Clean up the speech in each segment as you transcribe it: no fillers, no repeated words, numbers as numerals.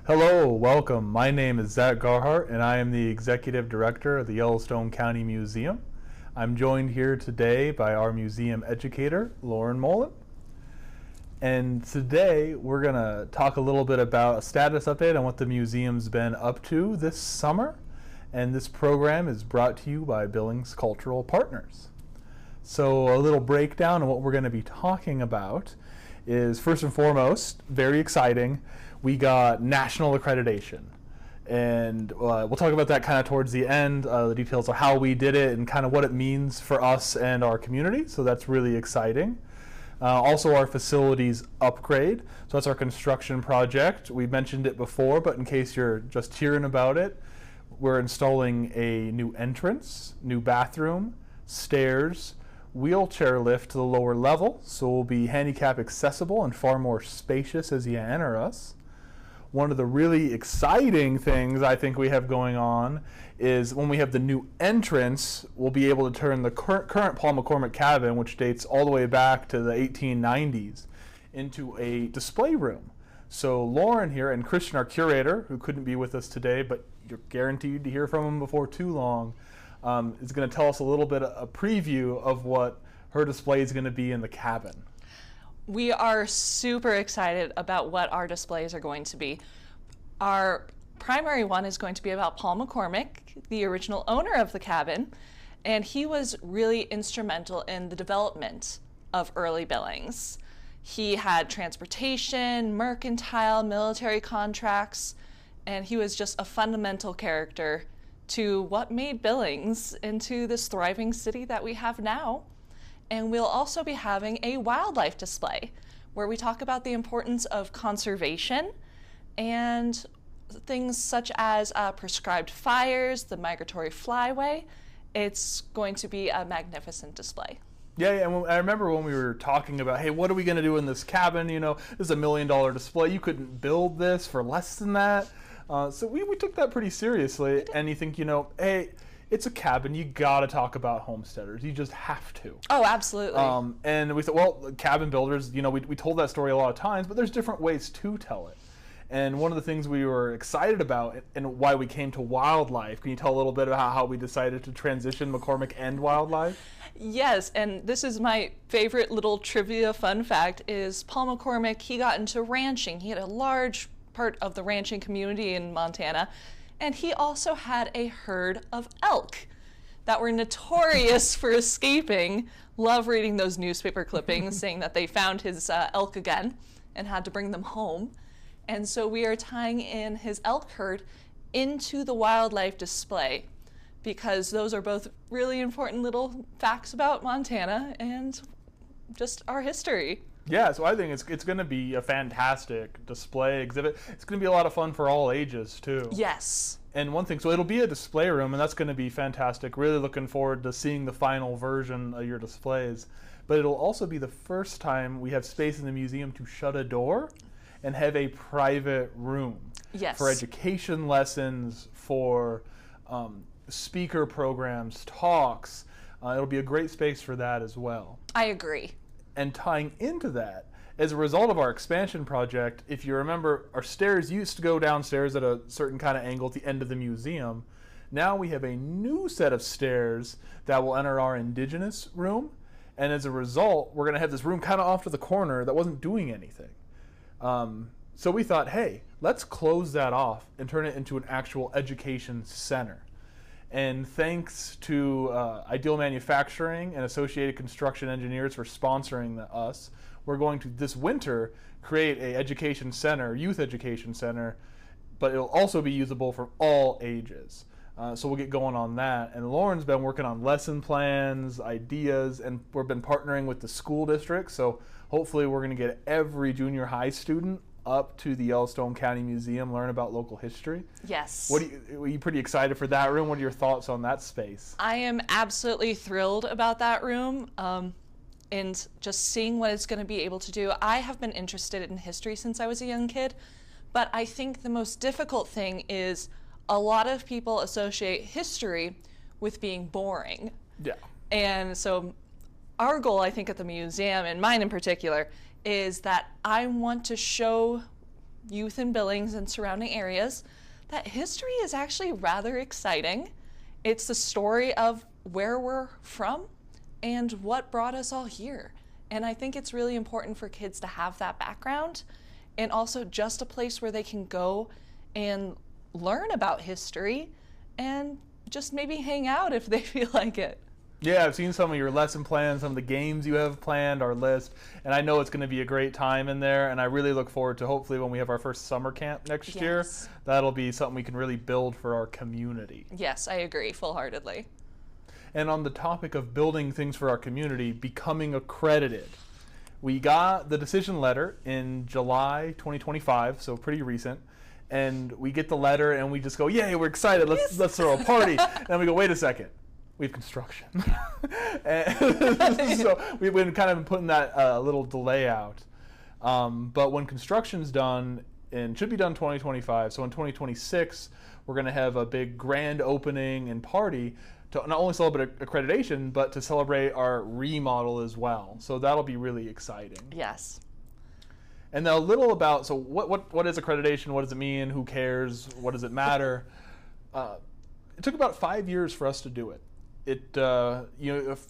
Hello, welcome. My name is Zach Garhart, and I am the Executive Director of the Yellowstone County Museum. I'm joined here today by our museum educator, Lauren Mullen. And today we're going to talk a little bit about a status update on what the museum's been up to this summer. And this program is brought to you by Billings Cultural Partners. So a little breakdown of what we're going to be talking about is, first and foremost, very exciting. We got national accreditation, and we'll talk about that kind of towards the end, the details of how we did it and kind of what it means for us and our community. So that's really exciting. Also, our facilities upgrade. So that's our construction project. We mentioned it before, but in case you're just hearing about it, we're installing a new entrance, new bathroom, stairs, wheelchair lift to the lower level, so we'll be handicap accessible and far more spacious as you enter us. One of the really exciting things I think we have going on is when we have the new entrance, we'll be able to turn the current Paul McCormick cabin, which dates all the way back to the 1890s, into a display room. So Lauren here and Christian, our curator, who couldn't be with us today, but you're guaranteed to hear from him before too long, is going to tell us a little bit, a preview of what her display is going to be in the cabin. We are super excited about what our displays are going to be. Our primary one is going to be about Paul McCormick, the original owner of the cabin, and he was really instrumental in the development of early Billings. He had transportation, mercantile, military contracts, and he was just a fundamental character to what made Billings into this thriving city that we have now. And we'll also be having a wildlife display where we talk about the importance of conservation and things such as prescribed fires, the migratory flyway. It's going to be a magnificent display. Yeah, and I remember when we were talking about, hey, what are we going to do in this cabin? You know, this is $1 million display. You couldn't build this for less than that. So we took that pretty seriously, and you think, you know, hey, it's a cabin. You got to talk about homesteaders. You just have to. Oh, absolutely. And we thought, well, cabin builders, you know, we told that story a lot of times, but there's different ways to tell it. And one of the things we were excited about and why we came to wildlife, can you tell a little bit about how we decided to transition McCormick and wildlife? Yes, and this is my favorite little trivia fun fact is Paul McCormick, he got into ranching. He had a large part of the ranching community in Montana, and he also had a herd of elk that were notorious for escaping. Love reading those newspaper clippings saying that they found his elk again and had to bring them home. And so we are tying in his elk herd into the wildlife display because those are both really important little facts about Montana and just our history. Yeah, so I think it's going to be a fantastic display exhibit. It's going to be a lot of fun for all ages, too. Yes. And one thing, so it'll be a display room, and that's going to be fantastic. Really looking forward to seeing the final version of your displays. But it'll also be the first time we have space in the museum to shut a door and have a private room. Yes. For education lessons, for speaker programs, talks. It'll be a great space for that as well. I agree. And tying into that, as a result of our expansion project, if you remember, our stairs used to go downstairs at a certain kind of angle at the end of the museum. Now we have a new set of stairs that will enter our indigenous room. And as a result, we're going to have this room kind of off to the corner that wasn't doing anything. So we thought, hey, let's close that off and turn it into an actual education center. And thanks to Ideal Manufacturing and Associated Construction Engineers for sponsoring us, we're going to, this winter, create a education center, youth education center, but it'll also be usable for all ages. So we'll get going on that. And Lauren's been working on lesson plans, ideas, and we've been partnering with the school district. So hopefully we're going to get every junior high student up to the Yellowstone County Museum, learn about local history. Yes. Are you pretty excited for that room? What are your thoughts on that space? I am absolutely thrilled about that room and just seeing what it's going to be able to do. I have been interested in history since I was a young kid, but I think the most difficult thing is a lot of people associate history with being boring. Yeah. And so our goal, I think, at the museum, and mine in particular, is that I want to show youth in Billings and surrounding areas, that history is actually rather exciting. It's the story of where we're from and what brought us all here. And I think it's really important for kids to have that background, and also just a place where they can go and learn about history and just maybe hang out if they feel like it. Yeah, I've seen some of your lesson plans, some of the games you have planned, our list, and I know it's going to be a great time in there, and I really look forward to hopefully when we have our first summer camp next year, that'll be something we can really build for our community. Yes, I agree full-heartedly. And on the topic of building things for our community, becoming accredited, we got the decision letter in July 2025, so pretty recent, and we get the letter and we just go, yay, we're excited, let's throw a party. And then we go, wait a second. We have construction. So we've been kind of putting that little delay out. But when construction's done, and should be done 2025, so in 2026, we're going to have a big grand opening and party to not only celebrate accreditation, but to celebrate our remodel as well. So that'll be really exciting. Yes. And now a little about, so what is accreditation? What does it mean? Who cares? What does it matter? It took about 5 years for us to do it. The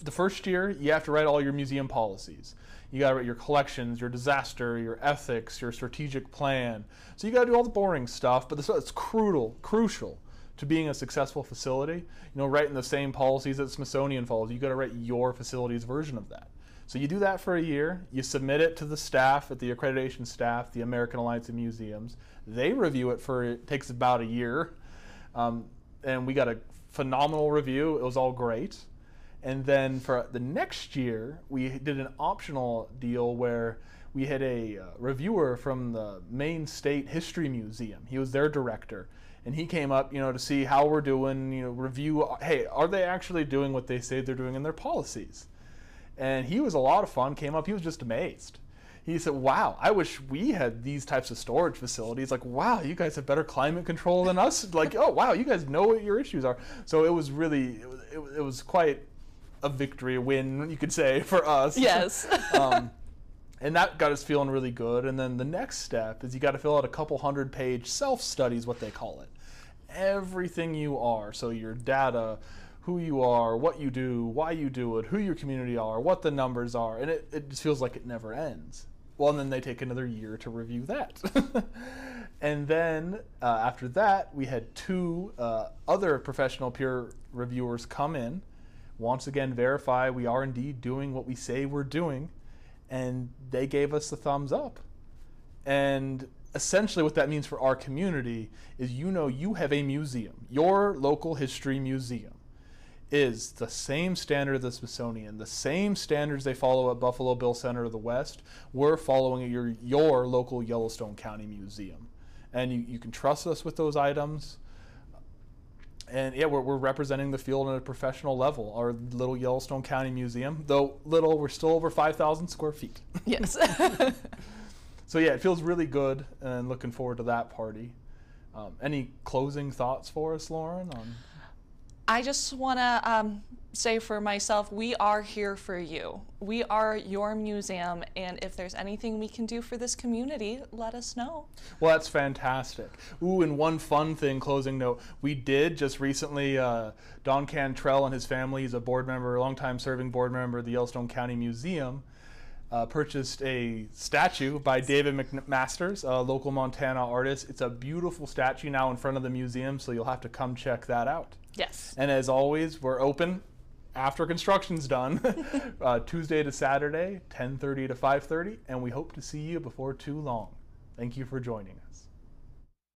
first year, you have to write all your museum policies. You got to write your collections, your disaster, your ethics, your strategic plan. So you got to do all the boring stuff, but it's crucial to being a successful facility. Writing the same policies that Smithsonian follows. You got to write your facility's version of that. So you do that for a year. You submit it to the staff at the accreditation staff, the American Alliance of Museums. They review it it takes about a year, and we got a phenomenal review. It was all great. And then for the next year, we did an optional deal where we had a reviewer from the Maine State History Museum. He was their director. And he came up, to see how we're doing, review, hey, are they actually doing what they say they're doing in their policies? And he was a lot of fun, came up, he was just amazed. He said, wow, I wish we had these types of storage facilities. Like, wow, you guys have better climate control than us. Like, oh, wow, you guys know what your issues are. So it was really, it was quite a victory, a win, you could say, for us. Yes. And that got us feeling really good. And then the next step is you got to fill out a couple 100-page self-studies, what they call it. Everything you are, so your data, who you are, what you do, why you do it, who your community are, what the numbers are, and it just feels like it never ends. Well, and then they take another year to review that. And then after that, we had two other professional peer reviewers come in, once again verify we are indeed doing what we say we're doing, and they gave us the thumbs up. And essentially what that means for our community is you have a museum. Your local history museum is the same standard as the Smithsonian, the same standards they follow at Buffalo Bill Center of the West. We're following at your local Yellowstone County Museum. And you can trust us with those items. And yeah, we're representing the field at a professional level. Our little Yellowstone County Museum, though little, we're still over 5,000 square feet. Yes. So yeah, it feels really good, and looking forward to that party. Any closing thoughts for us, Lauren? I just want to say for myself, we are here for you. We are your museum, and if there's anything we can do for this community, let us know. Well, that's fantastic. Ooh, and one fun thing, closing note, we did just recently, Don Cantrell and his family, he's a board member, a longtime serving board member of the Yellowstone County Museum, purchased a statue by David McMasters, a local Montana artist. It's a beautiful statue now in front of the museum, so you'll have to come check that out. Yes. And as always, we're open after construction's done, Tuesday to Saturday, 10:30 to 5:30, and we hope to see you before too long. Thank you for joining us.